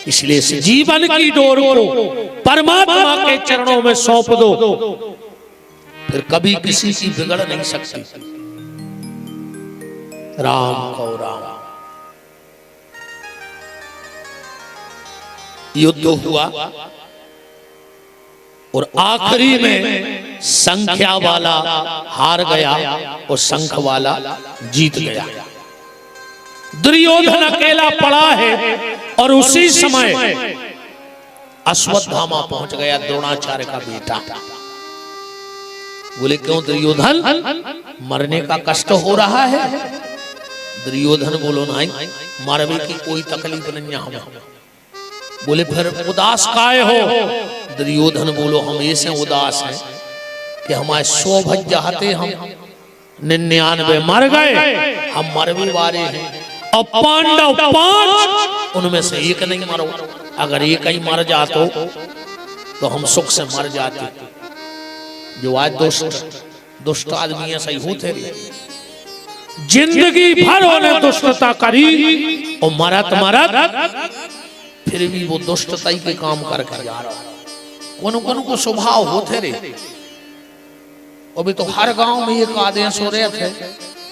इसलिए इस जीवन की डोर को परमात्मा के चरणों में सौंप दो, फिर कभी किसी की बिगड़ नहीं सकती। राम को राम। युद्ध हुआ और आखिरी में संख्या वाला हार गया और शंख वाला जीत गया। दुर्योधन अकेला पड़ा है और उसी समय अश्वत्थामा पहुंच गया, द्रोणाचार्य का बेटा। बोले क्यों दुर्योधन, मरने का कष्ट हो रहा है? दुर्योधन बोलो नहीं, मरने की कोई तकलीफ नहीं हमें। बोले फिर उदास काहे हो? दुर्योधन बोलो हम ऐसे उदास हैं कि हमारे 100 भज जाते, हम 99 मर गए, हम मरने वाले हैं और पांडव 5 उनमें से एक नहीं मरो। अगर एक ही मर जातो तो हम सुख से मर जाते। जो आज दुष्ट आदमी सही होते रहे, जिंदगी भर उन्हें दुष्टता करी और मरत फिर भी वो दुष्टता ही के काम करके जा रहा। कौन को स्वभाव होते रहे। अभी तो हर गांव में एक आदेश हो रहे थे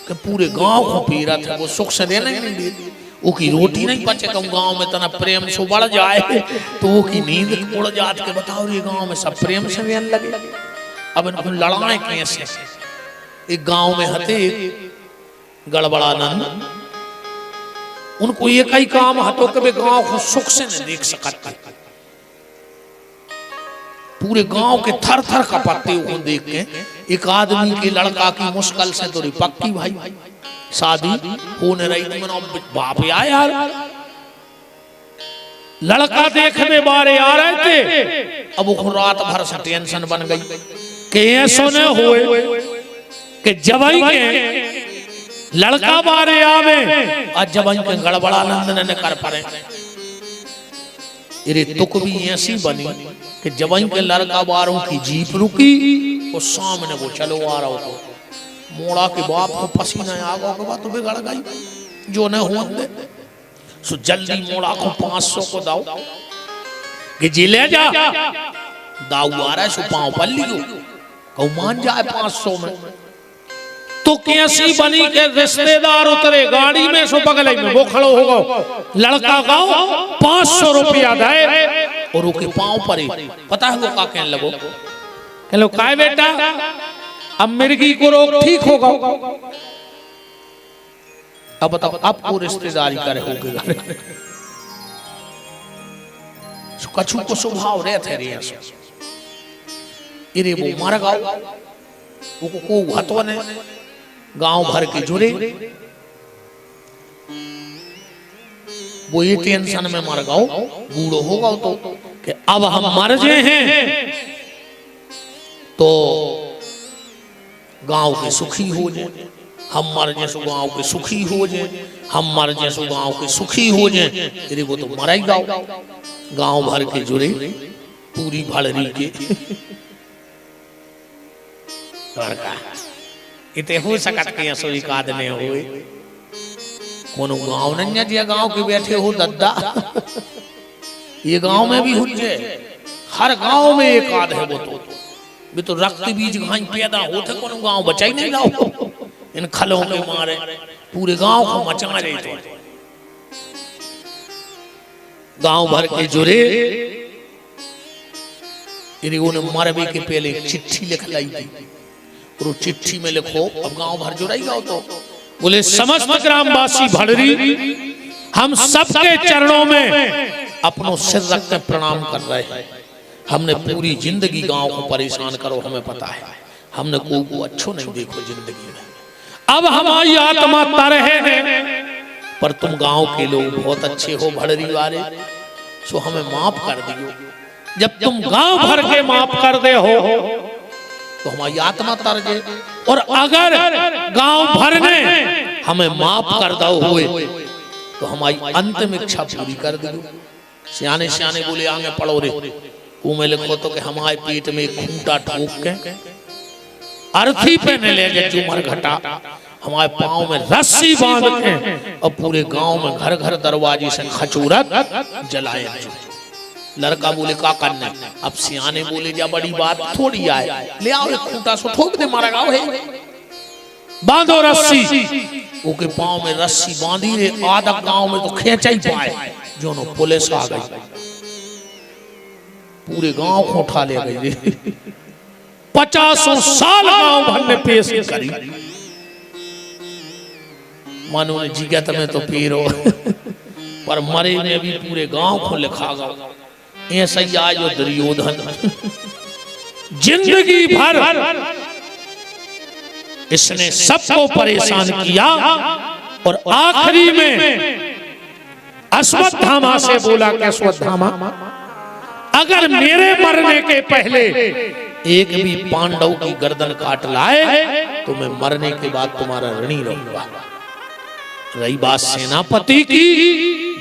कि पूरे गांव को पी रहा था, वो सुख से रहने नहीं देती। वो की रोटी नहीं बचे तो गांव में तना प्रेम से बढ़ जाए तो वो की नींद उड़ जात के बताओ ये गांव में सब प्रेम से रहने लगे। अब इनको लड़ाए कैसे? एक गांव में हते गड़बड़ानंद, उनको एक ही काम हतो कि वे गांव को सुख से नहीं देख सकते। पूरे गांव के थर थर कपाते हुए देख के एक आदमी के लड़का की मुश्किल से तो पक्की भाई शादी होने रही थी। बाप आया यार, लड़का देखने बारे आ रहे थे। अब वो रात भर से टेंशन बन गई कि ऐसा न होए कि जवाई के लड़का बारे आवे और जवाई के गड़बड़ानंद न कर पाए। इरे तुक भी ऐसी बनी कि जवाई के लड़का बारों की जीप रुकी और सामने वो चलो आ रहा हो। मोड़ा के बाप को पसीना आ गया के बाद तो बिगड़ गई जो न हो दे। सो जल्दी मोड़ा को 500 को दाओ कि जी ले जा। दाऊ आ रहा है सो पांव पर लियो कौ मान जाए 500 में। तो कैसी बनी के रिश्तेदार उतरे गाड़ी में सो बगल में वो खड़ो हो गो। लड़का गाओ 500 रुपया दे और उसके पांव पर पता है वो का कहने लगो, कह लो काय बेटा अब मिर्गी को रोग ठीक होगा। अब बताओ आपको रिश्तेदारी करे होगे। कछु को स्वभाव रहे थे रे इरे वो मर गाओ वो को हतो ने गांव भर के जुड़े। वो ये टेंशन में मर गाओ बूढ़ो होगा तो कि अब हम मर गए हैं तो गांव के सुखी हो जाए। हम मर जाए सो गांव के सुखी हो जाए, हम मर जाए सो गांव के सुखी हो जाए। तेरे को तो मरा ही गाओ। गांव भर के जुड़े पूरी भड़री के इते हो सकत के सो एक आदमी होए। कोनो गांव नहीं दिया गांव के बैठे हो दद्दा। ये गांव में भी हुज्जे, हर गांव में एक आध है। वो भी तो रक्त बीज घाई पैदा होते कोनो गांव बचा ही नहीं लाओ। इन खलों के मारे पूरे गांव को मचा रहे थे। गांव भर के जुड़े इन्होंने मरबे के पहले चिट्ठी लिख लाई थी और वो चिट्ठी में लिखो अब गांव भर जुड़ाएगा तो बोले समस्त ग्रामवासी भड़री हम सबके चरणों में अपनों सिर रख कर प्रणाम कर रहे हैं। हमने पूरी जिंदगी गांव को परेशान करो, हमें पता है हमने को अच्छो नहीं देखो जिंदगी में। अब हमारी आत्मा तरह है पर तुम गांव के लोग बहुत अच्छे हो भड़री वाले, सो हमें माफ कर दियो। जब तुम गांव भर के माफ कर दे हो तो हमारी आत्मा तर गए। और अगर गांव भर ने हमें माफ कर दो हुए तो हमारी अंतिम इच्छा पूरी कर दियो। सियाने सियाने बोले आगे पढ़ो रे वो में लिखो तो कि हमारे पेट में खूंटा ठोक के अर्थी पे न ले गए चुमर घटा हमारे पांव में रस्सी बांध के और पूरे गांव में घर घर दरवाजे से खचूरत जलाए। लड़का बोले का करना, अब सियाने बोले जा बड़ी बात थोड़ी आए, ले आओ एक खूंटा सो ठोक दे मारा गाँव है, बांधो रस्सी। ओके पांव में रस्सी बांधी रे, आधा गांव में तो खेचा ही पाए, जो नो पुलिस आ गई, पूरे गांव को उठा ले गई। 50 साल गांव भर में पेश करी, मानो ने जिगत में तो पीरो पर मरे में भी पूरे गांव को लिखा गया। ऐसा ही आज दुर्योधन जिंदगी भर इसने सबको परेशान किया और आखिरी में अश्वत्थामा से बोला कि अश्वत्थामा, अगर मेरे मरने के पहले एक भी पांडव की गर्दन काट लाए तो मैं मरने के बाद तुम्हारा ऋणी रहूंगा। रही बात सेनापति की,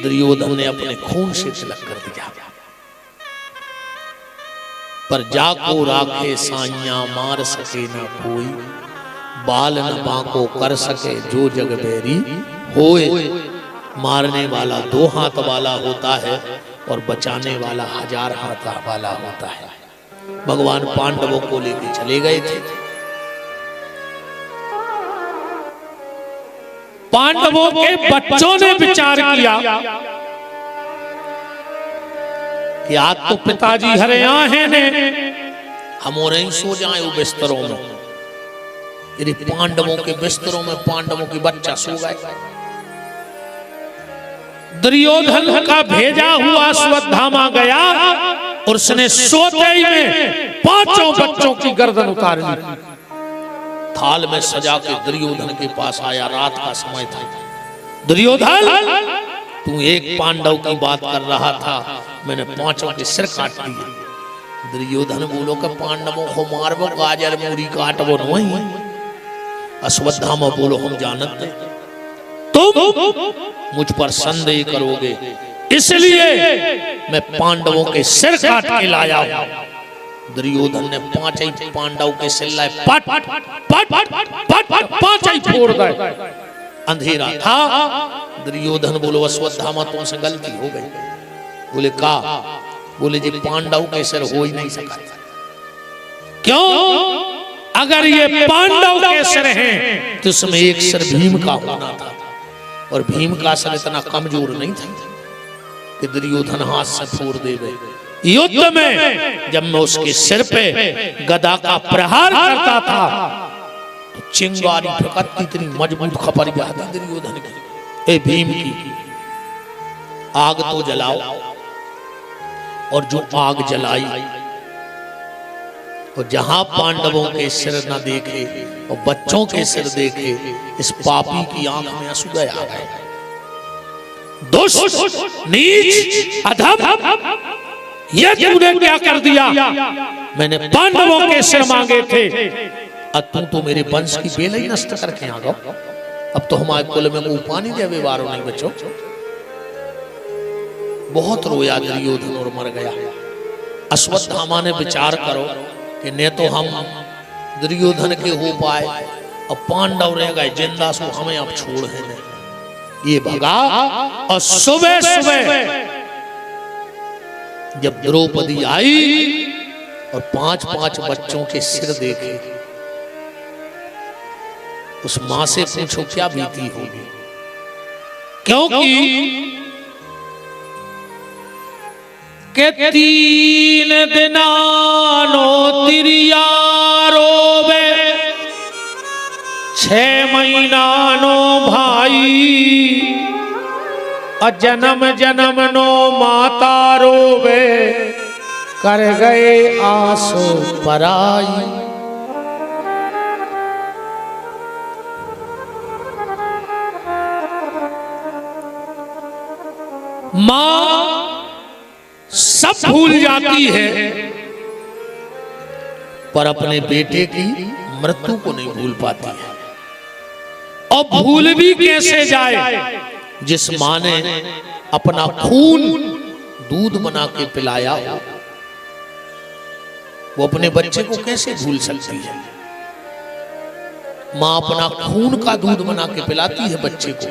दुर्योधन ने अपने खून से तिलक कर दिया। पर जाको राखे साइया मार सके ना कोई, बाल न बांको कर सके जो जग बेरी होए। मारने वाला 2 हाथ वाला होता है और बचाने वाला 1000 हाथ वाला होता है। भगवान पांडवों को लेकर चले गए थे। पांडवों के बच्चों ने विचार किया कि आज तो पिताजी हरे आहे ने, हम और ही सो जाएं वो बिस्तरों में। यदि पांडवों के बिस्तरों में पांडवों के बच्चा सो गए। दुर्योधन का भेजा हुआ अश्वत्थामा गया और उसने सोते ही में 5 बच्चों की गर्दन उतार ली। थाल में सजा के दुर्योधन के पास आया, रात का समय था। दुर्योधन, तू एक पांडव की बात कर रहा था, मैंने 5 के सिर काट दिए। दुर्योधन बोलो कि पांडवों को मारबो, गाजर मूरी काटबो नहीं। अश्वत्थामा बोलो हम जानते तुम मुझ पर संदेह करोगे, इसलिए मैं पांडवों के सिर काट के लाया हूं। दुर्योधन ने 5 पांडव के सिर लाए, पट पट पट पट पट 5 फोड़ गए। अंधेरा था। दुर्योधन बोलो अश्वत्थामा तुमसे गलती हो गई। बोले का? बोले जी पांडव के सिर हो ही नहीं सका। क्यों? अगर ये पांडव के सिर हैं तो उसमें एक सिर भीम का होना था, और भीम का सिर इतना कमजोर नहीं था कि दुर्योधन हाथ से फोड़ देवे। युद्ध में जब मैं उसके सिर पे गदा का प्रहार करता था तो चिंगारी फेंकती, इतनी मजबूत खपर जाती दुर्योधन की। ए भीम की आग तो जलाओ, और जो आग जलाई और जहां पांडवों के सिर न देखे और बच्चों के सिर देखे, इस पापी की आंख में आंसू आ गए। दुष्ट, नीच, अधम, ये तूने क्या कर दिया? मैंने पांडवों के सिर मांगे थे, अब तू तो मेरे वंश की बेल ही नष्ट करके आ गया। अब तो हमारे कुल में मुंह पानी दे व्यवहारों नहीं बचो। बहुत रोया दुर्योधन और मर गया। अश्वत्थामा ने विचार करो कि न तो हम दुर्योधन के हो पाए और पांडव रह गए जिंदा, सो हमें अब छोड़ है नहीं। ये भगा और सुबह सुबह जब द्रौपदी आई और 5 बच्चों के सिर देखे, उस मां से पूछो क्या बीती होगी, क्योंकि के 3 दिनानो तिरिया रोवे, 6 महीनानो भाई, जन्म जन्म नो माता रोवे, कर गए आसो पराई। मां सब भूल जाती है पर अपने बेटे की मृत्यु को नहीं भूल पाती है। और भूल भी कैसे जाए जिस मां ने अपना खून दूध बना के पिलाया हो, वो अपने बच्चे को कैसे भूल सकती है? माँ अपना खून का दूध बना के पिलाती है बच्चे को,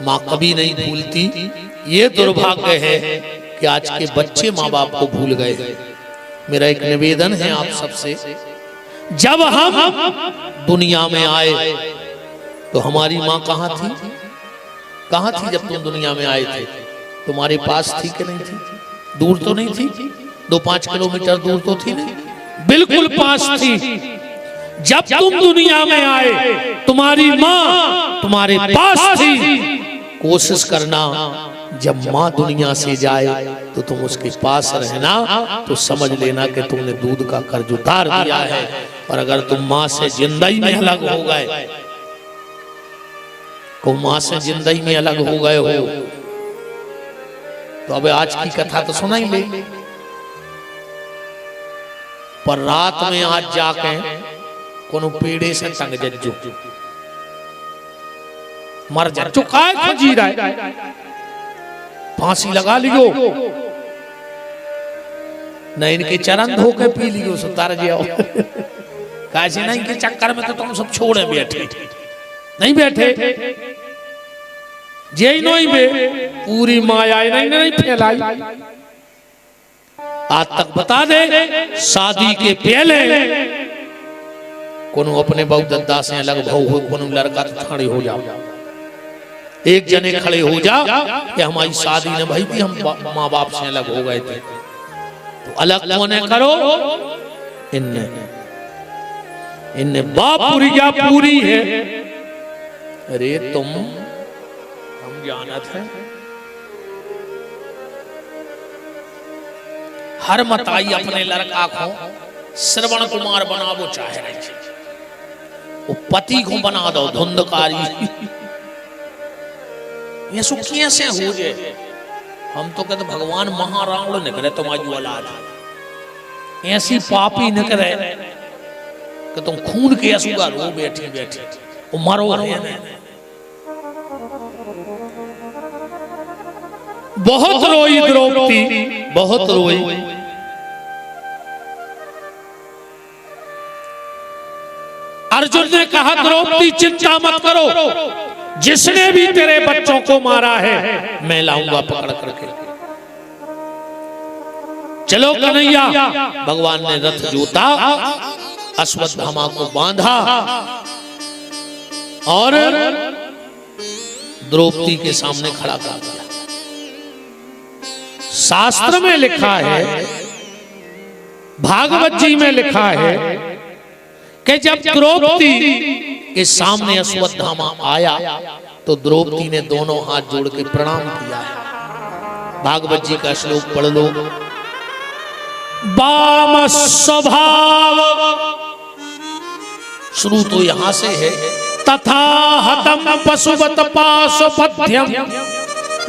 माँ कभी नहीं भूलती। ये दुर्भाग्य है कि आज के बच्चे माँ बाप को भूल गए। मेरा एक निवेदन है आप सबसे, जब हम दुनिया में आए तो हमारी माँ कहाँ थी? कहाँ थी जब तुम दुनिया में आए थे? तुम्हारे पास थी कि नहीं थी? दूर तो नहीं थी, 2-5 किलोमीटर दूर तो थी नहीं, बिल्कुल पास थी। जब तुम दुनिया में आए तुम्हारी माँ तुम्हारे पास थी। कोशिश करना जब माँ दुनिया से जाए तो तुम उसके पास रहना, तो समझ लेना कि तुमने दूध का कर्ज उतार दिया है। और अगर तुम माँ से जिंदगी में अलग हो गए, को माँ से जिंदगी में अलग हो गए हो, तो अब आज की कथा तो सुना ही ले, पर रात में आज जाके कोनो पेड़े से टंग जज्जो मर जा, चुकाए खोजी रहा है, फांसी लगा लियो, न इनके चरण धो के पी लियो, सुतार जाओ। कैसे नहीं के चक्कर में तो तुम सब छोड़े बैठे, नहीं बैठे जे नहीं बे, पूरी माया नहीं फैलाई। आज तक बता दे, शादी के पहले कोनो अपने बहु दद्दा से अलग भाव हो, कोनो लड़का तो खड़े हो जाओ, एक जने खड़े हो जा कि हमारी शादी न भाई थी, हम माँ बाप से अलग हो गए थे। तो अलग कौन करो? इनने बाप पूरी क्या पूरी है? अरे तुम हम जानत है, हर मताई अपने लड़का को श्रवण कुमार बनावो चाहे रही, वो पति को बना दो धुंधकारी। ये सुखिया से हो जाए। हम तो कहते भगवान महारावण न करे तुम्हारी औलाद, ऐसी पापी न करे कि तुम खून के असुगा रो बैठे बैठे, वो मरो है। बहुत रोई द्रौपदी, बहुत रोई। अर्जुन ने कहा द्रौपदी चिंता मत करो, जिसने भी तेरे बच्चों को मारा है मैं लाऊंगा पकड़ करके। चलो कन्हैया। भगवान ने रथ जोता, अश्वत्थामा को बांधा और द्रौपदी के सामने खड़ा कर दिया। शास्त्र में लिखा है, भागवत जी में लिखा है कि जब द्रौपदी के सामने अश्वत्थामा आया तो द्रौपदी ने दोनों हाथ जोड़ के प्रणाम किया है। भागवत जी का श्लोक पढ़ लो। वाम स्वभाव, शुरू तो यहां से है, तथा हतम पशुवत पाशुपध्यम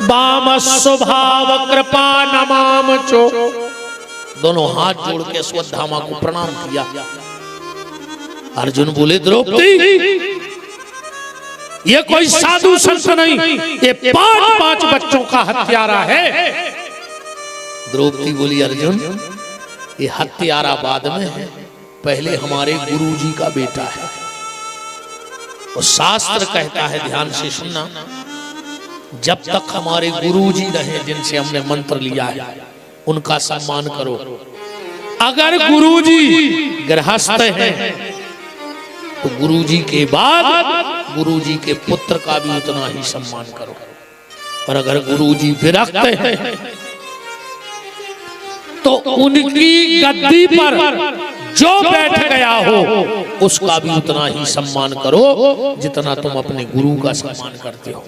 वाम स्वभाव कृपा नमाम चो। दोनों हाथ जोड़ के अश्वत्थामा को प्रणाम किया। अर्जुन बोले द्रौपदी ये कोई साधु संत नहीं, ये 5 बच्चों का हत्यारा है। द्रौपदी बोली अर्जुन ये हत्यारा बाद में है, पहले हमारे गुरुजी का बेटा है। और शास्त्र कहता है, ध्यान से सुनना, जब तक हमारे गुरुजी रहे जिनसे हमने मंत्र लिया है उनका सम्मान करो। अगर गुरुजी गृहस्थ हैं तो गुरुजी के बाद गुरुजी के पुत्र का भी उतना ही सम्मान करो। और अगर गुरुजी विरक्त हैं तो उनकी गद्दी पर जो बैठ गया हो उसका भी उतना ही सम्मान करो जितना तुम अपने गुरु का सम्मान करते हो।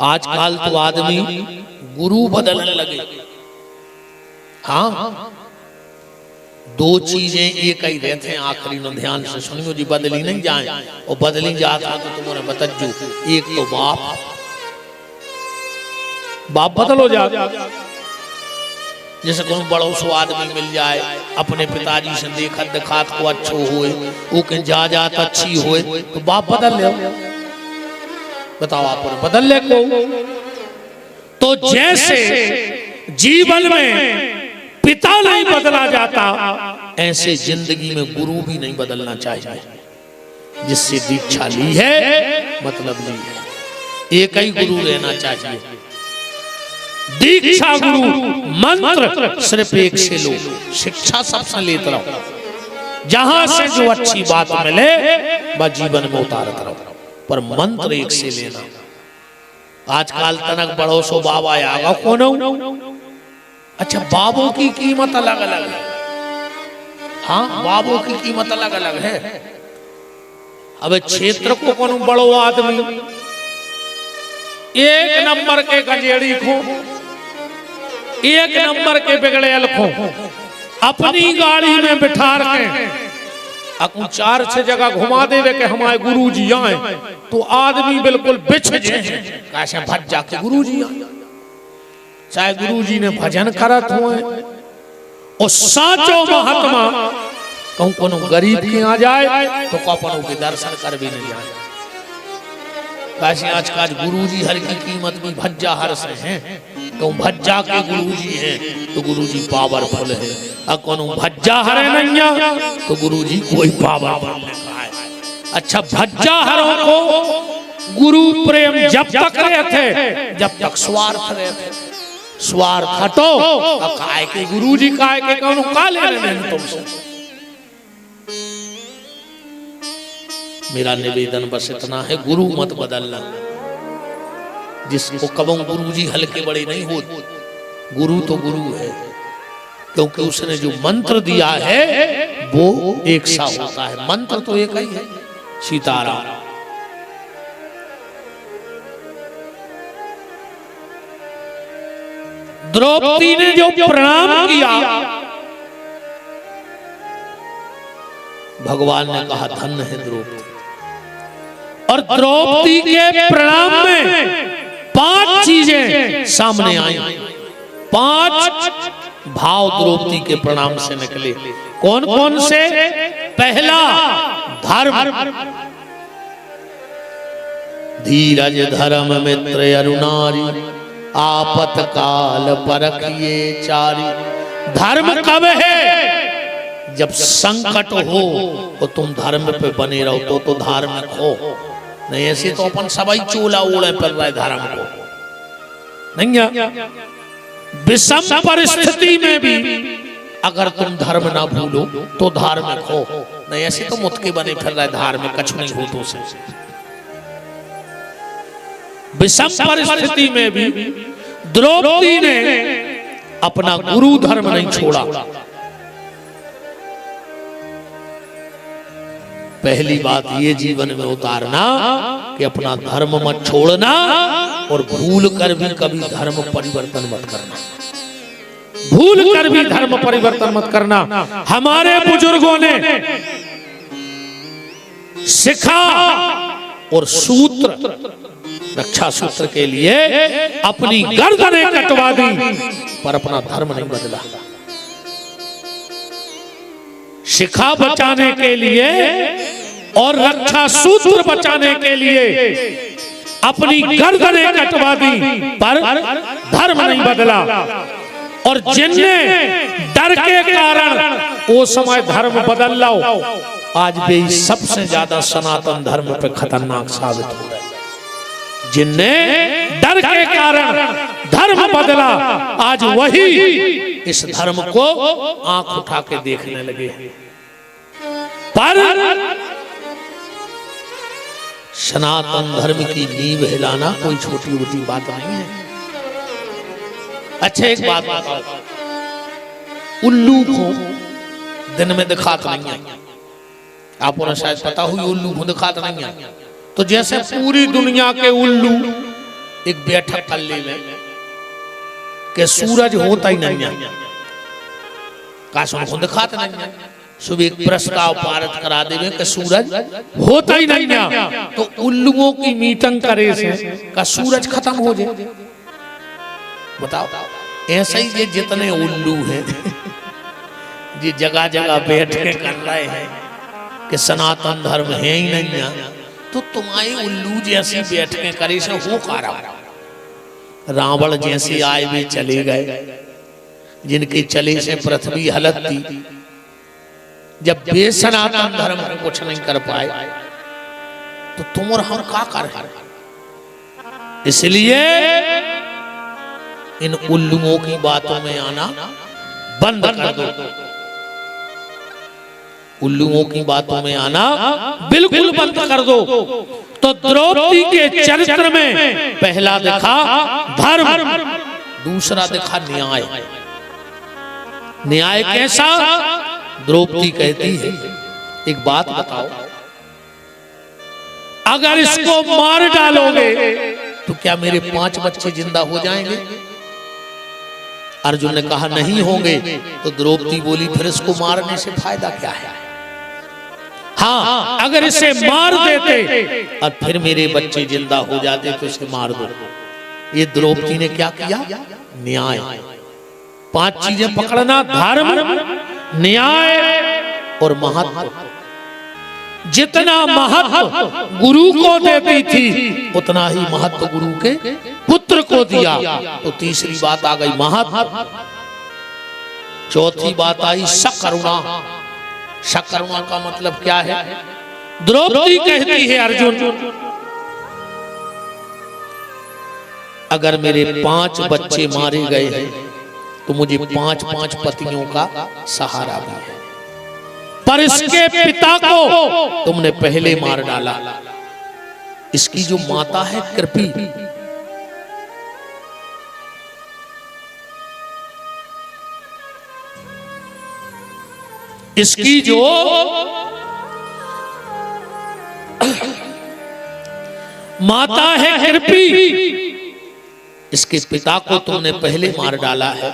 आजकल तो आदमी गुरु बदलने लगे। हाँ, 2 चीजें एक ही रहते हैं आखिरी में, ध्यान से सुनियो जी, बदली नहीं जाए। और बदली जाता तो तुम्हारे बतज्जो, एक तो बाप बदलो जा। जैसे कोई बड़ो सो आदमी मिल जाए, अपने पिताजी से देखा दिखात को अच्छो होए, वो के जात अच्छी होए तो बाप बदल ले। बताओ आप बदल ले को। तो जैसे जीवन में पिता नहीं बदला जाता, ऐसे जिंदगी में गुरु भी नहीं बदलना चाहिए। जिससे दीक्षा ली है मतलब ली है, एक ही गुरु रहना चाहिए। दीक्षा गुरु मंत्र सिर्फ एक से लो, शिक्षा सबसे लेते रहो, जहां से जो अच्छी बात मिले वह जीवन में उतारते रहो, पर मंत्र एक से लेना। आजकल तनक बड़ो सो बाबा आगा कौन। अच्छा, बाबों की कीमत अलग अलग है। हाँ, बाबों की कीमत अलग अलग है। अब क्षेत्र को कौन बड़ो आदमी, एक नंबर के गंजेड़ी खो, एक नंबर के बिगड़ेल खो, अपनी गाड़ी में बिठा के अकू 4-6 जगह घुमा दे के हमारे गुरुजी आए तो आदमी बिल्कुल बिछ जाए, कैसे भज जाके गुरुजी आए। चाहे गुरुजी ने भजन करत हुए और साचो महात्मा कहूं कोनो गरीब के आ जाए तो कपनों के दर्शन कर भी नहीं जाए। कैसे आजकल गुरुजी हर की कीमत भी भज्जा हर से हैं, कहूं भज्जा के गुरुजी हैं तो गुरुजी पावरफुल है, और कोनो भज्जा हरे नहीं तो गुरुजी कोई पावरफुल नहीं है। अच्छा, भज्जा हरों को गुरु प्रेम जब तक रहे थे जब तक स्वार्थ रहे थे, स्वार्थ हटो काय के गुरुजी काय के कौन काले रहने तुमसे। मेरा निवेदन बस इतना है, गुरु मत बदलना। जिसको कबों गुरुजी हल्के बड़े नहीं होते, गुरु तो गुरु है, क्योंकि उसने जो मंत्र दिया है वो एक सा होता है। मंत्र तो एक ही है, सीताराम। द्रौपदी ने जो प्रणाम किया, भगवान ने कहा धन्य है द्रौपदी। और द्रौपदी के प्रणाम में 5 चीजें सामने आई, 5 भाव द्रौपदी के प्रणाम से निकले। कौन कौन से? पहला, धर्म, धीरज धर्म मित्र अरुणारी, आपत काल परखिए चारी। धर्म कब है? जब संकट हो तो तुम धर्म पे बने रहो तो धार्मिक हो, नहीं ऐसे तो अपन सबाई चोला ओढ़े पर रहे धर्म को नहीं। विषम परिस्थिति में भी अगर तुम धर्म ना भूलो तो धार्मिक हो, नहीं ऐसे तो मुतके बने फिर रहे धार्मिक कछु नहीं हो तो से। विषम परिस्थिति में भी द्रौपदी ने अपना गुरु धर्म नहीं छोड़ा। पहली बात ये जीवन में उतारना कि अपना धर्म मत छोड़ना, और भूल कर भी कभी धर्म परिवर्तन मत करना, भूल कर भी धर्म परिवर्तन मत करना। हमारे बुजुर्गों ने सिखा और सूत्र, रक्षा सूत्र के लिए अपनी गर्दनें कटवा दी, पर अपना धर्म नहीं बदला। शिखा बचाने के लिए और रक्षा सूत्र बचाने के लिए अपनी गर्दनें कटवा दी, पर धर्म नहीं बदला। और जिनने डर के कारण वो समय धर्म बदल लो, आज भी सबसे ज्यादा सनातन धर्म पे खतरनाक साबित हो रहा है। जिनने डर के कारण धर्म बदला, आज वही इस धर्म को आंख उठा के देखने लगे। पर सनातन धर्म की नींव हिलाना कोई छोटी मोटी बात नहीं है। अच्छा, एक बात बताओ, उल्लू को दिन में दिखाता नहीं है, आपको ना शायद पता हुई, उल्लू को दिखाता नहीं है। तो जैसे पूरी दुनिया के उल्लू एक बैठक कर ले कि सूरज होता ही नहीं है, काश को दिखाते नहीं है। सुबह एक प्रस्ताव पारित करा देवे कि सूरज होता ही नहीं है, तो उल्लुओं की मीटिंग करे से का सूरज खत्म हो जाए। बताओ, ऐसे ही ये जितने उल्लू हैं ये जगह जगह बैठ के कर रहे हैं कि सनातन धर्म है ही नहीं है, तो तुम्हारे उल्लू जैसी बैठ के करे से हो का रहा। रावण जैसे आए वे चले गए, जिनके चले से पृथ्वी हलत थी, जब बेसनातन धर्म को कुछ नहीं कर पाए तो तुम और हम क्या कर रहे? इसलिए इन उल्लुओं की बातों में आना बंद कर दो। उल्लुओं की बातों में आना बिल्कुल बंद कर दो। तो द्रौपदी के चरित्र में पहला देखा धर्म, दूसरा देखा न्याय। न्याय कैसा? द्रौपदी कहती है एक बात बताओ, अगर इसको मार डालोगे तो क्या मेरे 5 बच्चे जिंदा हो जाएंगे? अर्जुन ने कहा नहीं होंगे। तो द्रौपदी बोली फिर इसको मारने से फायदा क्या है? हाँ, अगर इसे मार देते और फिर मेरे बच्चे जिंदा हो जाते तो इसे मार दो। ये द्रौपदी ने क्या किया? न्याय। 5 चीजें पकड़ना, धर्म, न्याय और महत्व। जितना महत्व गुरु को देती थी उतना ही महत्व गुरु के पुत्र को दिया। तो तीसरी बात आ गई महत्व। चौथी बात आई सकरुणा। सकरुणा का मतलब क्या है? द्रौपदी कहती है अर्जुन, अगर मेरे 5 बच्चे मारे गए हैं तो मुझे 5-5 पतियों का सहारा भी है, पर इसके पिता को तुमने पहले मार डाला। इसकी जो माता है कृपी, इसकी जो माता है कृपी, इसके पिता को तुमने पहले मार डाला है।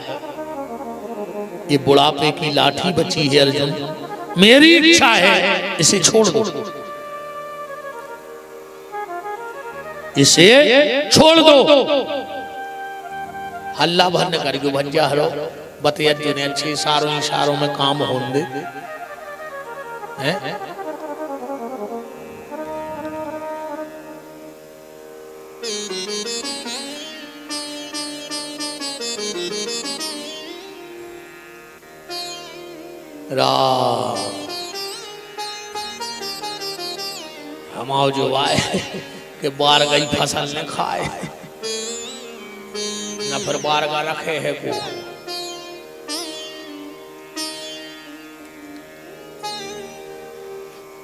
ये बुढ़ापे की लाठी बची है अर्जुन, मेरी इच्छा है इसे छोड़ दो, इसे छोड़ दो। हल्ला भर न करियो भंजा हरो बतिया ने अच्छे सारों इशारों में काम होंगे हैं। हमाओ जो आए कि बार गई फसल ने खाए न फिर बारगा रखे है को।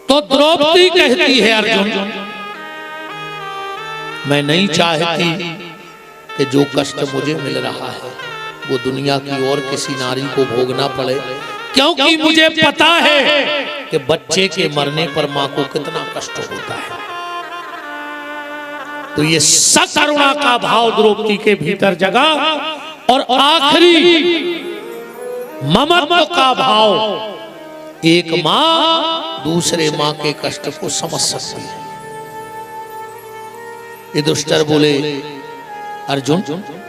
तो द्रौपदी कहती है अर्जुन, मैं नहीं चाहती कि जो कष्ट मुझे मिल रहा है वो दुनिया की और किसी नारी को भोगना पड़े, क्योंकि मुझे पता है कि बच्चे के मरने पर मां को कितना कष्ट होता है। तो ये सकरुणा का भाव द्रौपदी के भीतर जगा और आखिरी ममत्व का भाव। एक मां दूसरे मां के कष्ट को समझ सकती है। ये दुष्टर बोले अर्जुन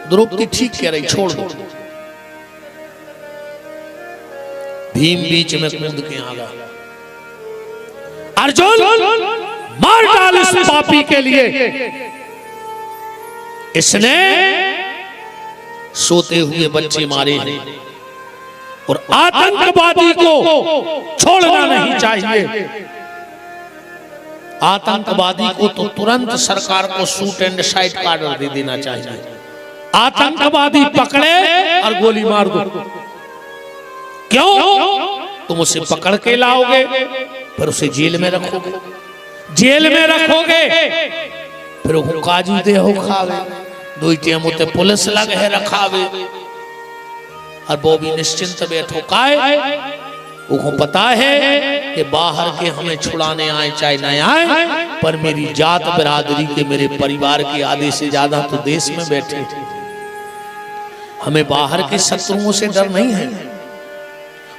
द्रौपदी ठीक कह रही, छोड़ दो। भीम बीच में कूद के आ गया, अर्जुन मार डाल इस पापी के लिए, इसने सोते हुए बच्चे मारे हैं और आतंकवादी को छोड़ना नहीं चाहिए। आतंकवादी को तो तुरंत सरकार को शूट एंड साइट का ऑर्डर दे देना चाहिए। आतंकवादी पकड़े और गोली मार दो। क्यों? तुम उसे पकड़ के लाओगे फिर उसे जेल में रखोगे, जेल में रखोगे फिर वो काजू दे हो खावे, 2 टेम उते पुलिस लग है रखावे और वो भी निश्चिंत बैठो काए। वो पता है कि बाहर के हमें छुड़ाने आए चाहे न आए, पर मेरी जात बिरादरी के मेरे परिवार के आधे से ज्यादा तो देश में बैठे, हमें बाहर के शत्रुओं से डर नहीं है।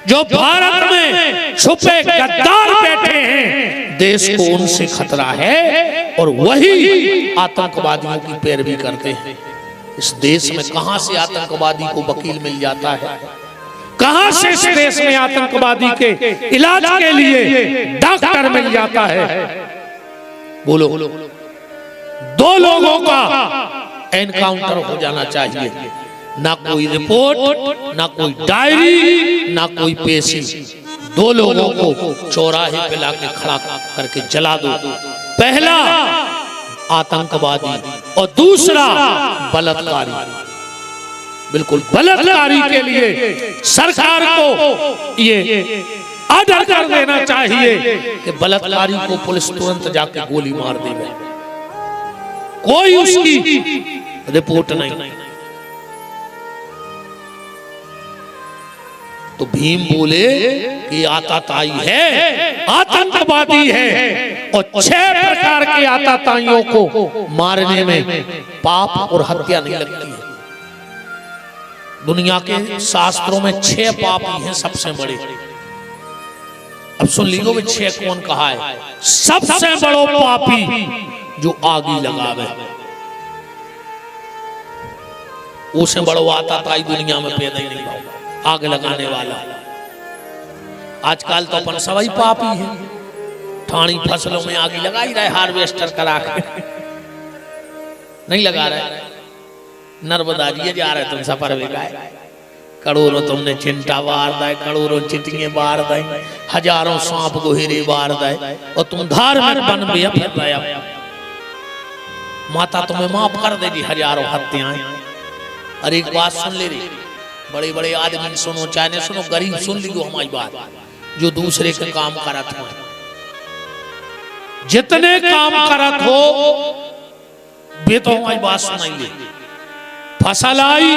जो भारत में छुपे गद्दार बैठे हैं देश को उनसे खतरा है और वही आतंकवादियों की पैरवी करते हैं। इस देश में कहां से आतंकवादी को वकील मिल जाता है, कहां से इस देश में आतंकवादी के इलाज के लिए डॉक्टर मिल जाता है? बोलो, 2 लोगों का एनकाउंटर हो जाना चाहिए, ना कोई रिपोर्ट, ना कोई डायरी, ना कोई पेशी। दो लोगों को चौराहे पे लाके खड़ा करके जला दो। पहला आतंकवादी और दूसरा बलात्कारी। बिल्कुल बलात्कारी के लिए सरकार को ये आर्डर कर देना चाहिए कि बलात्कारी को पुलिस तुरंत जाके गोली मार देवे, कोई उसकी रिपोर्ट नहीं। तो भीम बोले कि आताताई है, आतंकवादी है, और 6 प्रकार के आताताइयों को मारने में पाप और हत्या नहीं लगती है। दुनिया के शास्त्रों में 6 पाप ही हैं सबसे बड़े। अब सुन लीजिए वे 6 कौन कहा है। सबसे बड़ो पापी जो आगी लगावे, उसे बड़ो आताताई दुनिया में पैदा ही नहीं होगा। आग लगाने वाला। आजकल तो अपन सभी पापी है, ठाणी फसलों में आग लगा ही रहे, हार्वेस्टर करा के नहीं लगा रहे। नर्मदा जी जा रहे तुम सफर बेगाए, करोड़ों तुमने चिंटा बार दाए, करोड़ों चिटियां बार दाए, हजारों सांप गोहेरे बार दाए, और तुम धार्मिक बन में फिर रहे। माता तुम्हें माफ कर देगी हजारों हत्याएं। अरे एक बात सुन ले रही, बड़े बड़े आदमी सुनो, चाहे सुनो, गरीब सुन लियो हमारी बात। जो दूसरे के काम करत हो, जितने काम करत हो वे तो हमारी बात सुनाइए। फसल आई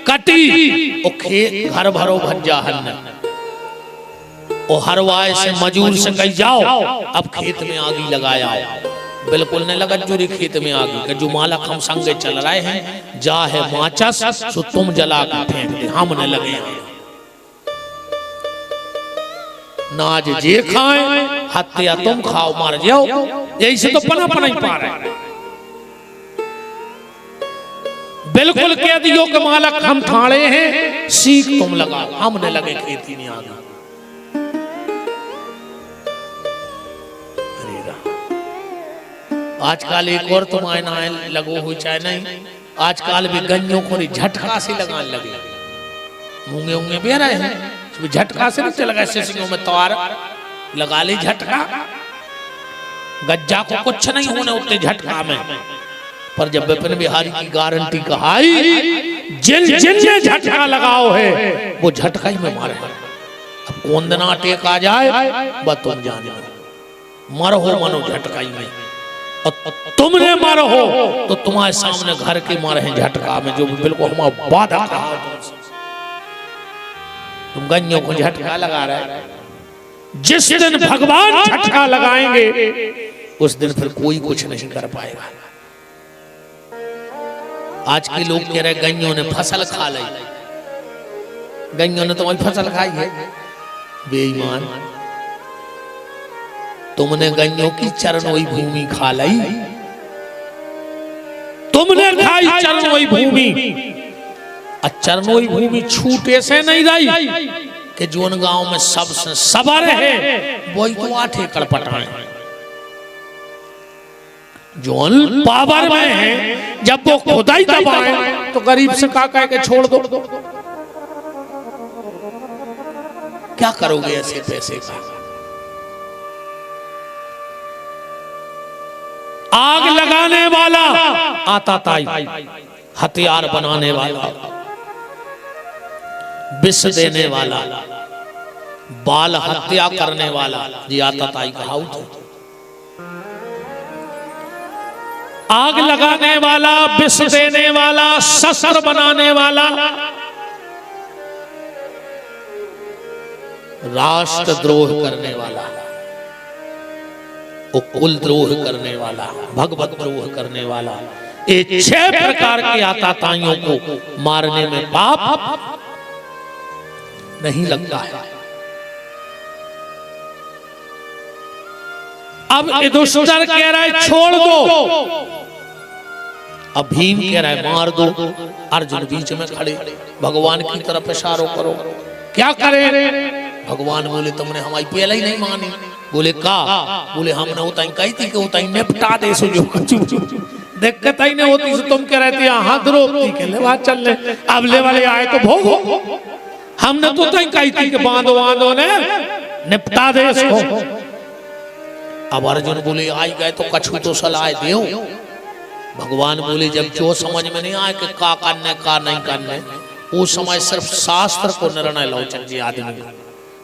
कटी और खेत घर भरो भज्जा हन्न, और हरवाए से मजूर से कही जाओ अब खेत में आगी लगाया। बिल्कुल नहीं लगा जो खेत में आगी का, जो मालक हम संगे चल रहे हैं जा है माचस सो तुम जला के फेंक दे, हम न लगे। नाज जे खाए हत्या तुम खाओ मार जाओ, यही से तो पना पना ही पा रहे। बिल्कुल कह दियो कि मालक हम ठाणे हैं, सीख तुम लगा, हम न लगे खेती में आगी। आजकल एक और तुम आयना लगो हुई चाहे नहीं, आजकल भी गन्नों को झटका से लगाने लगे। मूंगे ऊंगे भी रहे हैं, झटका से नहीं लगा, सिसियों में तार लगा ले झटका। गज्जा को कुछ नहीं होने उतने झटका में, पर जब विपिन बिहारी की गारंटी कहाई, जिन जिन ने झटका लगाओ है वो झटका ही में मारे। अब कौन दिन टेक आ जाए बस तुम जाने, मरो हो मनो झटका ही में। तुमने मारो हो तो तुम्हारे सामने घर के मारे हैं झटका में, जो बिल्कुल हमारा वादा कहा। तुम गन्नों को झटका लगा रहे। जिस दिन भगवान झटका लगाएंगे उस दिन फिर कोई कुछ नहीं कर पाएगा। आज के लोग कह रहे गन्नों ने फसल खा ली, गन्नों ने तुम्हारी फसल खाई है। बेईमान, तुमने गन्नों की चरणोई भूमि खा ली, तुमने खाई चरणोई भूमि। चरणोई भूमि छूटे से नहीं रही कि जोन गांव में सबसे सबर है वही तो 8 एकड़ पटाए। जोन पावर में है जब वो खुदाई दबाए तो गरीब से का कह के छोड़ दो। क्या करोगे ऐसे पैसे का? आग लगाने वाला आताताई, हथियार बनाने वाला, विष देने वाला, बाल हत्या करने वाला, ये आताताई का हाउस है। आग लगाने वाला, विष देने वाला, शस्त्र बनाने वाला, राष्ट्रद्रोह करने वाला, कुल द्रोह करने वाला, भगवत द्रोह करने वाला, ये 6 प्रकार के आताताइयों को मारने में पाप नहीं लगता है। अब युधिष्ठिर कह रहा है छोड़ दो, अब भीम कह रहा है मार दो। अर्जुन बीच में खड़े, भगवान की तरफ इशारा करो। क्या करें? भगवान बोले तुमने हमारी पहले ही नहीं मानी। बोले का? बोले हमने उताई कही थी कि उताई निपटा दे सो जो दिक्कत ही नहीं होती तुम कह रहती है हाँ द्रौपदी के ले बात चल ले, अब ले वाले आए तो भोगो। हमने तो तय कही थी कि बांधो बांधो ने निपटा दे इसको। अब अर्जुन बोले आई गए तो कछु तो सलाह दो। भगवान बोले जब जो समझ में नहीं आए कि का करने का नहीं करने, उस समय सिर्फ शास्त्र को निर्णय लो चाहिए आदमी।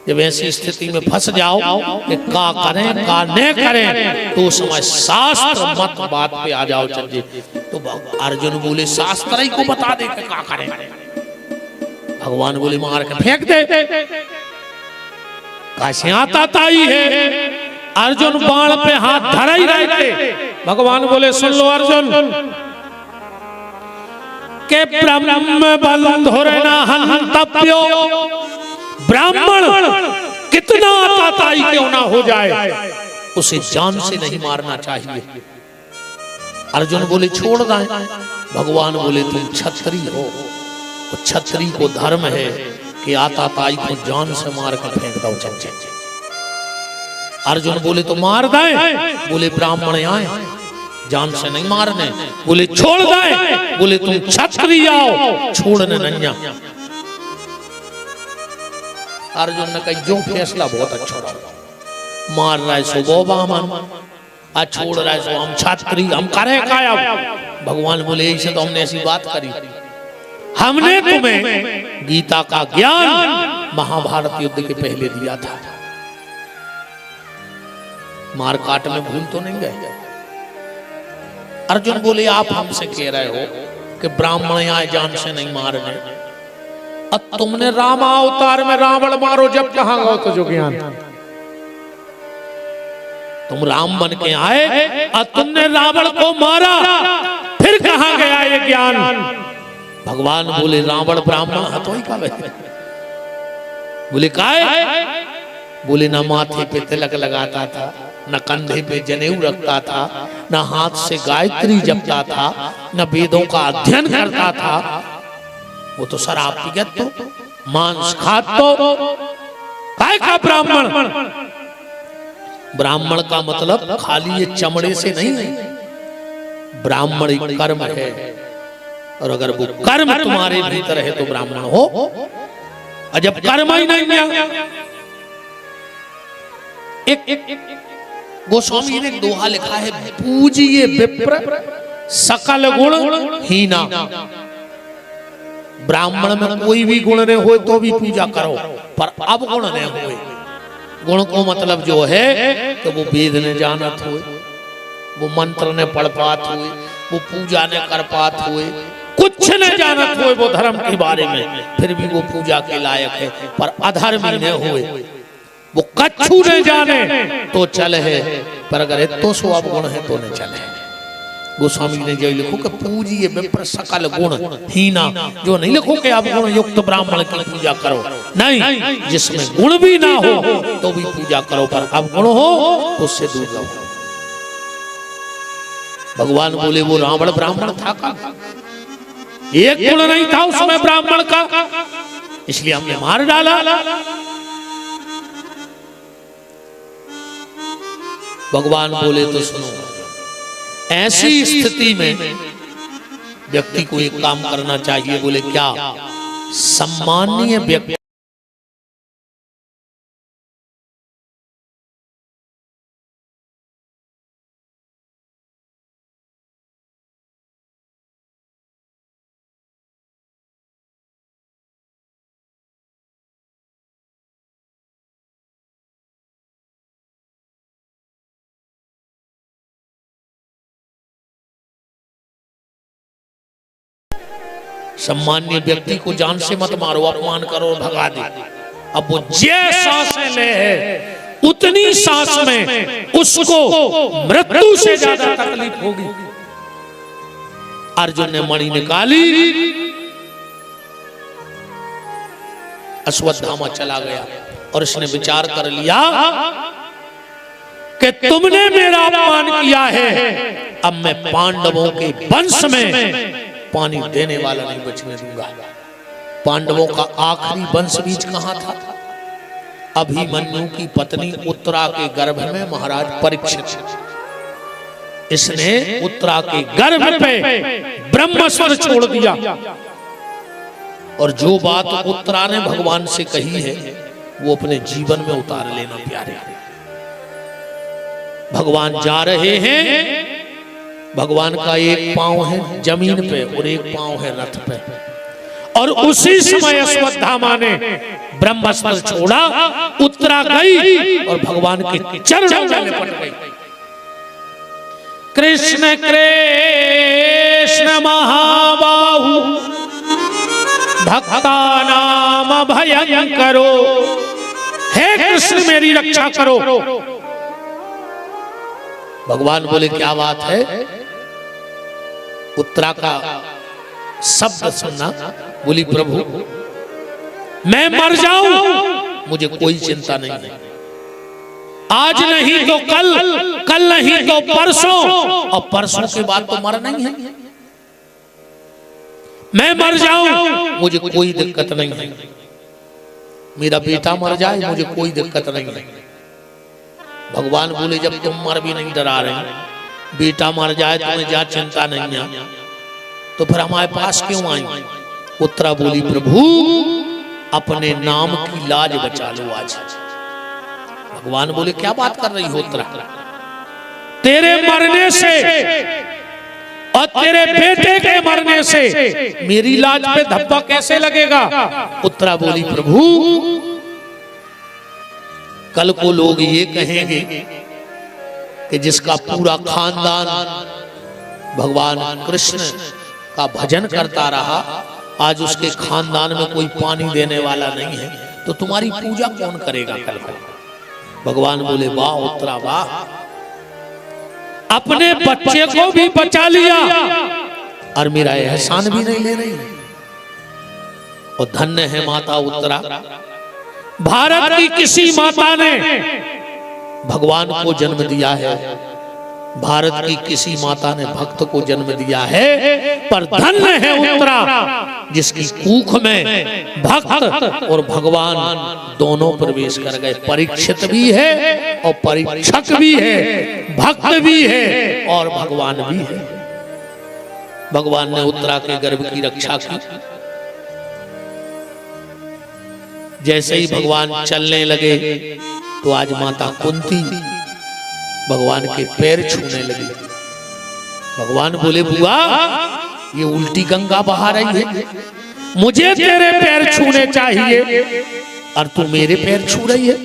जब ऐसी स्थिति में फंस जाओ कि का करें का नहीं करें, तो उस समय शास्त्र मत बात पे आ जाओ चाहिए। तो अर्जुन बोले शास्त्र ही को बता दे कि का करें। भगवान बोले मार के फेंक दे। कैसे आता ताई है। अर्जुन बाण पे हाथ धरा ही रहे थे। भगवान बोले सुन लो अर्जुन के ब्रह्म बंधुरना हंतव्यो, ब्राह्मण कितना आताताई क्यों ना हो जाए उसे जान से नहीं मारना चाहिए। अर्जुन बोले छोड़ दें। भगवान बोले तुम क्षत्रिय हो, क्षत्रिय को धर्म है कि आताताई को जान से मार कर फेंक दो चंचे। अर्जुन बोले तो मार दें। बोले ब्राह्मण आए जान से नहीं मारने। बोले छोड़ दें। बोले तुम क्षत्रिय आओ छोड़ने नहीं। अर्जुन ने कहा जो फैसला बहुत अच्छा रहा। मार रहा है सो वो बामन, आज छोड़ रहा है सो हम क्षत्रिय, हम करे काया। भगवान बोले ऐसे तो हमने ऐसी बात करी। हमने तुम्हें गीता का ज्ञान महाभारत युद्ध के पहले दिया था। मार काट में भूल तो नहीं गए। अर्जुन बोले आप हमसे कह रहे हो कि ब्राह्मण आए जान से नहीं मारने, अब तुमने राम अवतार में रावण मारो जब कहां गो तो जो ज्ञान। तुम राम बन के आए और तुमने रावण को मारा, फिर कहां गया ये ज्ञान। भगवान बोले रावण ब्राह्मण हतो ही का। बोले काय। बोले ना माथे पे तिलक लगाता था, न कंधे पे जनेऊ रखता था, न हाथ से गायत्री जपता था, न वेदों का अध्ययन करता था। वो तो शराब पीगत तो, मांस खात तो, काय का ब्राह्मण। ब्राह्मण का मतलब खाली ये चमड़े से नहीं है, ब्राह्मण एक कर्म है। और अगर वो कर्म तुम्हारे भीतर है तो ब्राह्मण हो। और जब कर्म ही नहीं है, एक गोस्वामी ने दोहा लिखा है पूजिए विप्र सकल गुण हीना। ब्राह्मण में कोई भी गुण नहीं हो तो भी पूजा करो, पर अब गुण नहीं हुए। गुण को मतलब जो है कि वो वेद ने जानत हुए, वो मंत्र ने पढ़ पात हुए, वो पूजा ने कर पात हुए, कुछ न जानत हुए वो धर्म के बारे में, फिर भी वो पूजा के लायक है। पर अधर्मी न हुए, वो कछु न जाने तो चल है, पर अगर इतो सो अब गुण है तो न चले। गोस्वामी ने जो लिखो कि पूजिए विप्र सकल गुण हीना, जो नहीं लिखो कि आप गुण युक्त ब्राह्मण की पूजा करो, नहीं, जिसमें गुण भी ना हो तो भी पूजा करो, पर अब गुण हो तो उससे दूर रहो। भगवान बोले वो रावण ब्राह्मण था का, एक गुण नहीं था उसमें ब्राह्मण का, इसलिए हमने मार डाला। भगवान बोले तो सुनो, ऐसी स्थिति में व्यक्ति को एक काम करना चाहिए। बोले क्या? सम्माननीय व्यक्ति सम्मान्य व्यक्ति को जान से मत मारो, अपमान करो, भगा दे। अब वो जे सांसें ले है उतनी सांस में उसको मृत्यु से ज्यादा तकलीफ होगी। अर्जुन ने मणि निकाली, अश्वत्थामा चला गया और इसने विचार कर लिया कि तुमने मेरा अपमान किया है, अब मैं पांडवों के वंश में पानी देने वाला नहीं बचने दूंगा। पांडवों का आखिरी वंश बीज कहां था? अभिमन्यु की पत्नी उत्तरा के गर्भ में महाराज परीक्षित। इसने उत्तरा के गर्भ पे ब्रह्मास्त्र छोड़ दिया। और जो बात उत्तरा ने भगवान से कही है वो अपने जीवन में उतार लेना प्यारे। भगवान जा रहे हैं, भगवान का एक पांव है जमीन पे और एक पांव है रथ पे, और उसी समय अश्वत्थामा ने ब्रह्मास्त्र छोड़ा, उत्तरा गई और भगवान के चरणों में लिपट गई। कृष्ण कृष्ण महाबाहु भक्ता नाम भयंकरो, हे कृष्ण मेरी रक्षा करो। भगवान बोले क्या बात है? उत्तरा का शब्द सुनना, बोली प्रभु मैं मर जाऊं मुझे कोई चिंता नहीं है, आज नहीं तो कल, कल नहीं तो परसों, और परसों के बाद तो मरना ही है। मैं मर जाऊं मुझे कोई दिक्कत नहीं है, मेरा बेटा मर जाए मुझे कोई दिक्कत नहीं है। भगवान बोले जब तुम मर भी नहीं डरा रहे, बेटा मर जाए तुम्हें जा चिंता नहीं है, तो फिर हमारे पास क्यों आई? उत्तरा बोली प्रभु अपने नाम की लाज बचा लो आज। भगवान बोले क्या बात कर रही हो उत्तरा? तेरे मरने से और तेरे बेटे के मरने से मेरी लाज पे धब्बा कैसे लगेगा? उत्तरा बोली प्रभु कल को लोग ये कहेंगे कि जिसका पूरा खानदान भगवान कृष्ण का भजन करता रहा, आज उसके खानदान में कोई पानी देने वाला नहीं है, तो तुम्हारी पूजा कौन करेगा कल को? भगवान बोले वाह उत्तरा वाह, अपने बच्चे को भी बचा लिया और मेरा एहसान भी नहीं ले रही। और धन्य है माता उत्तरा, भारत की किसी माता ने भगवान को जन्म दिया है, भारत की किसी माता ने भक्त को जन्म दिया है, पर धन्य है उत्तरा जिसकी कुख में भक्त और भगवान दोनों प्रवेश कर गए। परीक्षित भी है और परीक्षक भी है, भक्त भी है और भगवान भी है। भगवान ने उत्तरा के गर्भ की रक्षा की। जैसे ही भगवान चलने लगे तो आज माता कुंती भगवान के पैर छूने लगी। भगवान बोले बुआ ये उल्टी गंगा बहा रही है, मुझे तेरे पैर छूने चाहिए और तू मेरे पैर छू रही है।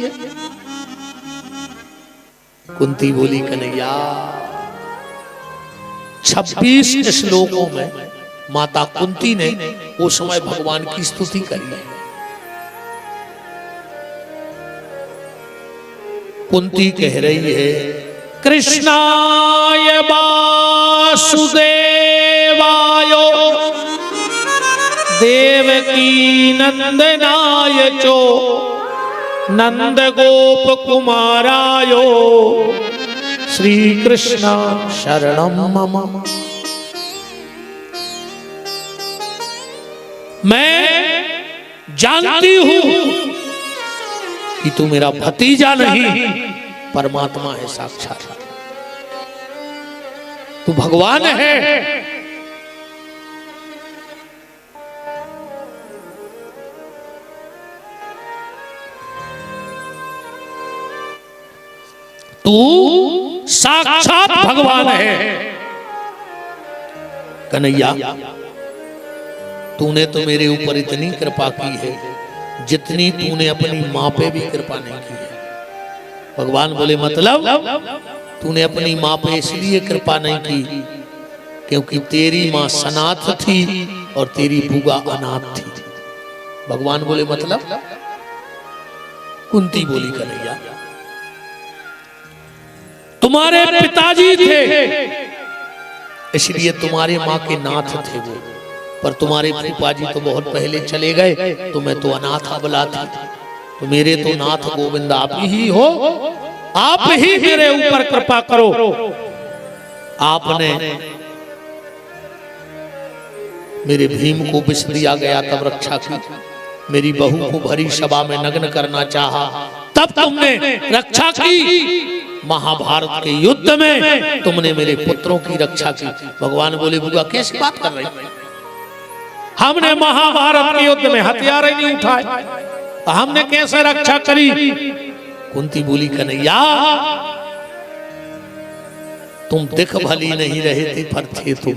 कुंती बोली कन्हैया 26 श्लोकों में माता कुंती ने उस समय भगवान की स्तुति करी है। कुंती कह रही है कृष्णाय वासुदेवाय देवकी नंदनाय चो नंद गोप कुमारायो श्री कृष्ण शरणम मम। मैं जानती हूं कि तू मेरा भतीजा नहीं परमात्मा है साक्षात, तू भगवान है। तू साक्षात भगवान है। कन्हैया तूने तो मेरे ऊपर इतनी कृपा की है जितनी तूने अपनी माँ पे भी कृपा नहीं की है। भगवान बोले मतलब तूने अपनी माँ पे इसलिए कृपा नहीं की क्योंकि तेरी माँ सनाथ थी और तेरी बुआ अनाथ थी। भगवान बोले मतलब? कुंती बोली कन्हैया तुम्हारे पिताजी थे इसलिए तुम्हारे माँ के नाथ थे वो, पर तुम्हारे फूफाजी तो बहुत पहले चले गए, तो मैं तो अनाथ अबला थी, तो मेरे तो नाथ गोविंद आप ही हो, आप ही मेरे ऊपर कृपा करो। आपने मेरे भीम को विष दिया गया तब रक्षा की, मेरी बहू को भरी सभा में नग्न करना चाहा तब तुमने रक्षा की, महाभारत के युद्ध में तुमने मेरे पुत्रों की रक्षा की। भगवान बोले बुआ कैसी बात कर रही, हमने महाभारत के युद्ध में हथियार ही नहीं उठाए, तो हमने कैसे रक्षा करी। कुंती बोली कन्हैया तुम दिख भली नहीं रहे थे पर थे तुम,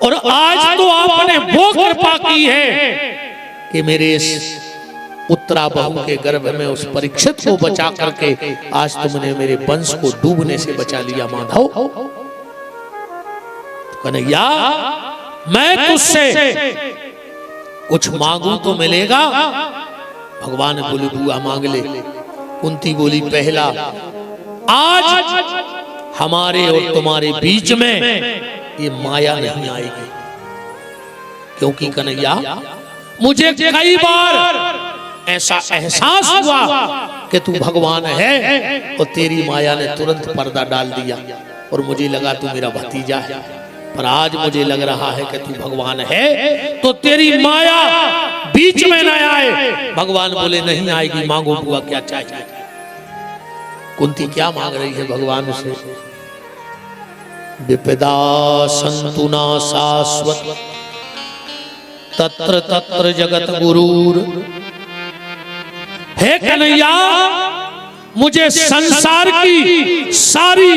और आज तो आपने वो कृपा की है कि मेरे इस उत्तरा बहू के गर्भ में उस परीक्षित को बचा करके आज तुमने मेरे वंश को डूबने से बचा लिया। माधव कन्हैया मैं तुझसे कुछ मांगू तो मिलेगा। भगवान बोले बुआ मांग ले। कुंती बोली पहला, आज हमारे और तुम्हारे बीच में ये माया नहीं आएगी, क्योंकि कन्हैया मुझे कई बार ऐसा एहसास हुआ कि तू भगवान है और तेरी माया ने तुरंत पर्दा डाल दिया और मुझे लगा तू मेरा भतीजा है, पर आज मुझे लग रहा है कि तू भगवान है तो तेरी माया बीच में न आए। भगवान बोले नहीं आएगी, मांगो बुआ क्या चाहिए। कुंती क्या मांग रही है भगवान से, विपदा संतुना शाश्वत तत्र तत्र जगत गुरूर। हे कन्हैया मुझे संसार की सारी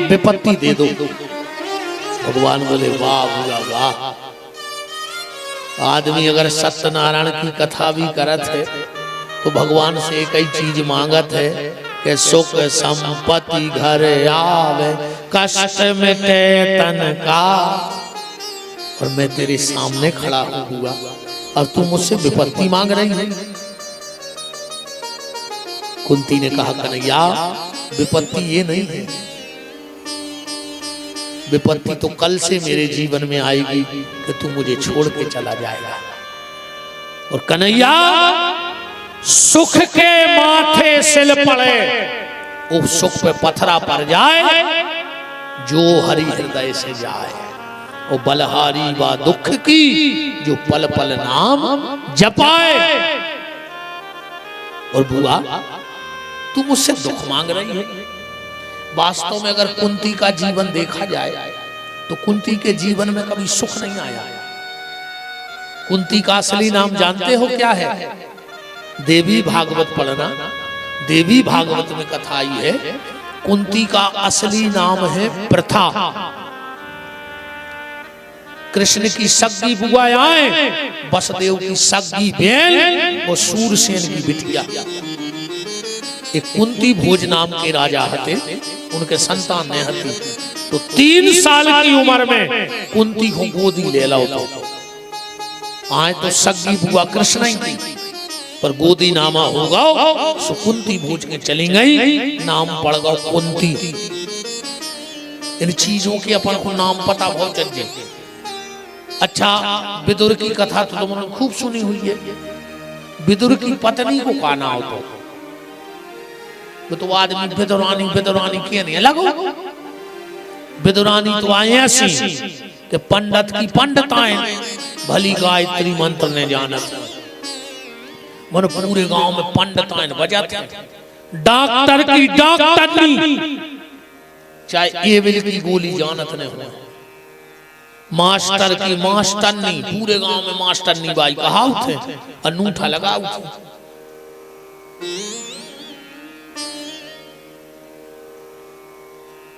विपत्ति दे दो। भगवान बोले वाह बुआ वाह, आदमी अगर सत्यनारायण की कथा भी करत है तो भगवान से एक ही चीज मांगत है कि सुख संपत्ति घर आवे कष्ट मिटे तन का। और मैं तेरे सामने खड़ा हुआ और तू मुझसे विपत्ति मांग रही है। कुंती ने कहा कन्हैया विपत्ति ये नहीं है, विपत्ति तो कल से मेरे जीवन में आएगी कि तू मुझे छोड़ के चला जाएगा। और कन्हैया सुख के माथे सिल पड़े, उस सुख पे पथरा पड़ जाए जो हरि हृदय से जाए, और बलहारी बा दुख की जो पल पल नाम जपाए। और बुआ तू मुझसे दुख मांग रही है। वास्तव में अगर कुंती का जीवन देखा जाए तो कुंती के जीवन में कभी सुख नहीं आया। कुंती का असली नाम जानते हो क्या है? देवी भागवत पढ़ना, देवी भागवत में कथा आई है कुंती का असली नाम है प्रथा। कृष्ण की सगी बुआ आए, वसुदेव की सगी बहन और सूरसेन की बिटिया। एक कुंती भोज नाम के राजा हते, उनके संतान ने हती, तो 3 साल की उम्र में कुंती को गोदी ले लो। आए तो सगी बुआ कृष्ण ही थी, पर गोदी नामा होगा सो कुंती भोज के चली गई, नाम पड़ गया कुंती। इन चीजों के अपन को नाम पता बहुत चल। अच्छा विदुर की कथा तो तुमने खूब सुनी हुई है। विदुर की पत्नी को का नाम तो आदमी विदुरानी विदुरानी के नहीं लगो। विदुरानी तो आए ऐसी कि पंडित की पंडिताएं भली गायत्री मंत्र ने जानत, मन पूरे गांव में पंडिताएं बजाते। डॉक्टर की डॉक्टरनी चाहे एविल की गोली जानत ने हो, मास्टर की मास्टरनी, पूरे गांव में मास्टरनी बाई कहावत है, अनूठा लगाओ।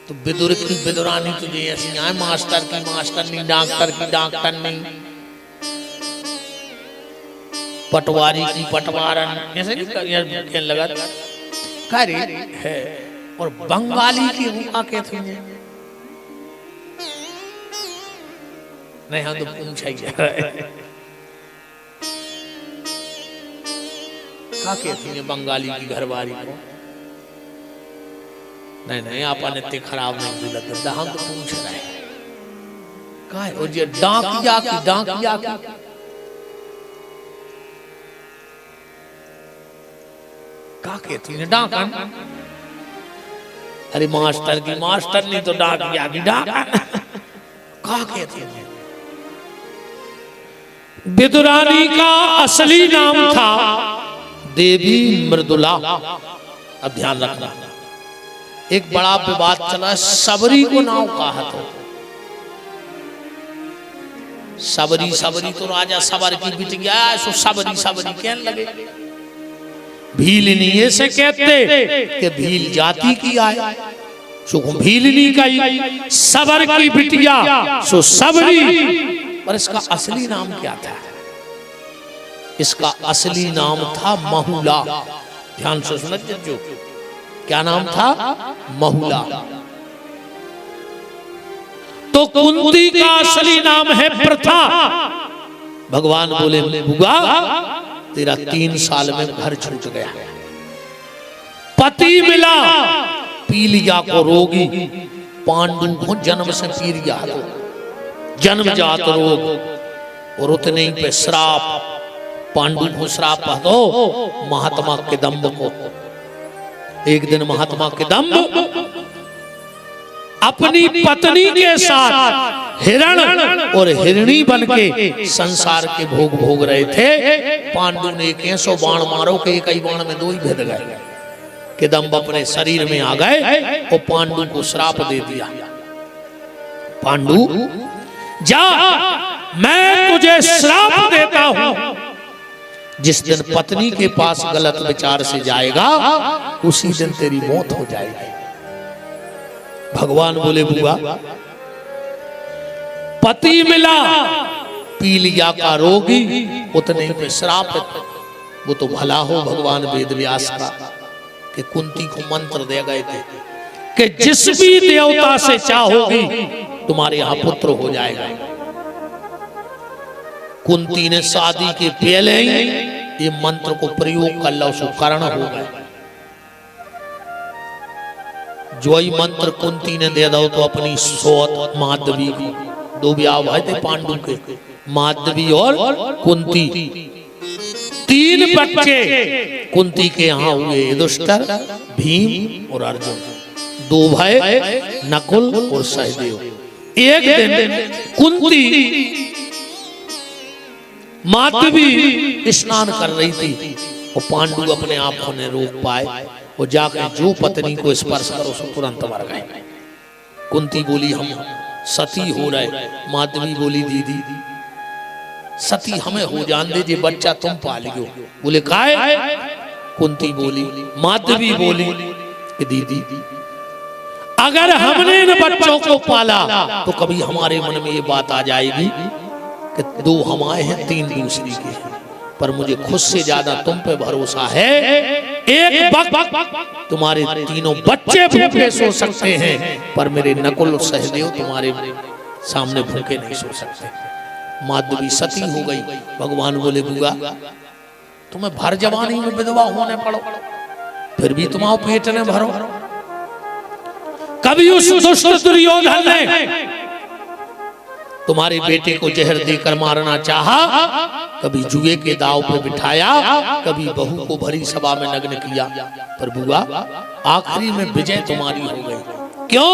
तो विदुर की विदुरानी तुझे ऐसी आए, मास्टर की मास्टरनी, डॉक्टर की डॉक्टरनी, पटवारी की पटवारन, ऐसे नहीं लगा करे है। और बंगाली की हुआ के थे नहीं, हम तो पूछा ही क्या कहती है बंगाली की घरवारी को। नहीं आपा इतने खराब नहीं दिलत, हम तो पूछ रहे का है। और ये डाकिया की का कहती है डाकन। अरे मास्टर की मास्टर नहीं तो डाकिया की डाकन का कहती है। विदुरानी का असली नाम था देवी मृदुला। अब ध्यान रखना, एक बड़ा विवाद चला, सबरी को नाव कहा था। सबरी सबरी तो राजा सबर की बिटिया, सो सबरी सबरी कहने लगे। भीलनी से कहते कि भील जाति की आए, सो भीलनी का सबर की बिटिया सो सबरी। पर इसका असली नाम क्या था? इसका असली नाम था महुला। ध्यान से सुनिए, जो क्या नाम था? महुला। तो कुंती का असली नाम है प्रथा। भगवान बोले बुआ तेरा 3 साल में घर छूट गया, पति मिला, पीलिया को रोगी, पांडु को जन्म से पीलिया तो जन्मजात रोग, और उतने ही पे श्राप, पांडु को श्राप दो महात्मा किदंब को। एक दिन महात्मा किदंब अपनी पत्नी के साथ हिरण और हिरणी बनके संसार के भोग भोग रहे थे। पांडु ने 100 बाण मारो के एक ही बाण में 2 ही भेद गए। किदंब अपने शरीर में आ गए और पांडु को श्राप दे दिया। पांडु जा, मैं तुझे श्राप देता हूं, जिस दिन पत्नी के पास गलत विचार से जाएगा उसी दिन तेरी मौत हो जाएगी। भगवान बोले बुआ पति मिला, पीलिया का रोगी, उतने में श्राप। वो तो भला हो भगवान वेद व्यास का कि कुंती को मंत्र दे गए थे कि जिस भी देवता से चाहोगी तुम्हारे यहां पुत्र हो जाएगा। कुंती ने शादी के पहले ही ये मंत्र को प्रयोग कर लो, कर्ण हो गए। जो ही मंत्र कुंती ने दे दो तो अपनी सौत माधवी की, 2 ब्याह भाई थे पांडु के, माधवी और कुंती, 3 बच्चे कुंती के यहाँ हुए, युधिष्ठिर, भीम और अर्जुन, 2 भाई नकुल और सहदेव। एक दिन कुंती माधवी स्नान कर रही थी और पांडु अपने आप को ने रोक पाए, वो जाकर जो पत्नी को स्पर्श करो सो तुरंत मर गए। कुंती बोली हम सती हो रहे, माधवी बोली दीदी सती हमें हो जान दे, बच्चा तुम पालियो। बोले काय? कुंती बोली, माधवी बोली कि दीदी अगर हमने इन बच्चों को पाला तो कभी हमारे मन में ये बात आ जाएगी कि 2 हमारे हैं 3 दूसरी के हैं, पर मुझे खुद से ज्यादा तुम पे भरोसा है। एक वक्त तुम्हारे 3 बच्चे भूखे सो सकते हैं, पर मेरे नकुल और सहदेव तुम्हारे सामने भूखे नहीं सो सकते। माधवी सती हो गई। भगवान बोले बुआ तुम्हें भर जवानी में विधवा होने पड़ो, फिर भी तुम्हारा पेट ने भरो। कभी उस दुष्ट दुर्योधन ने तुम्हारे बेटे को जहर देकर मारना चाहा, कभी जुए के दाव पे बिठाया, कभी बहू को भरी सभा में नग्न किया, पर बुआ आखिरी में विजय तुम्हारी हो गई। क्यों?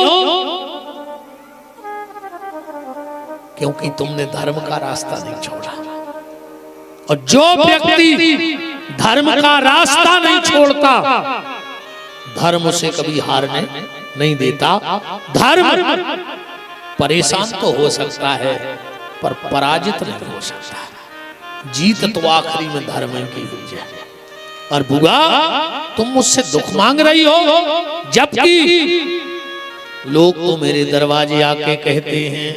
क्योंकि तुमने धर्म का रास्ता नहीं छोड़ा, और जो व्यक्ति धर्म का रास्ता नहीं छोड़ता धर्म उसे कभी हारने नहीं देता। धर्म परेशान तो हो सकता है पर पराजित नहीं हो सकता। जीत तो आखिरी में धर्म की हुई है। और बुआ तुम मुझसे दुख मांग रही हो, जबकि लोग तो मेरे दरवाजे आके कहते हैं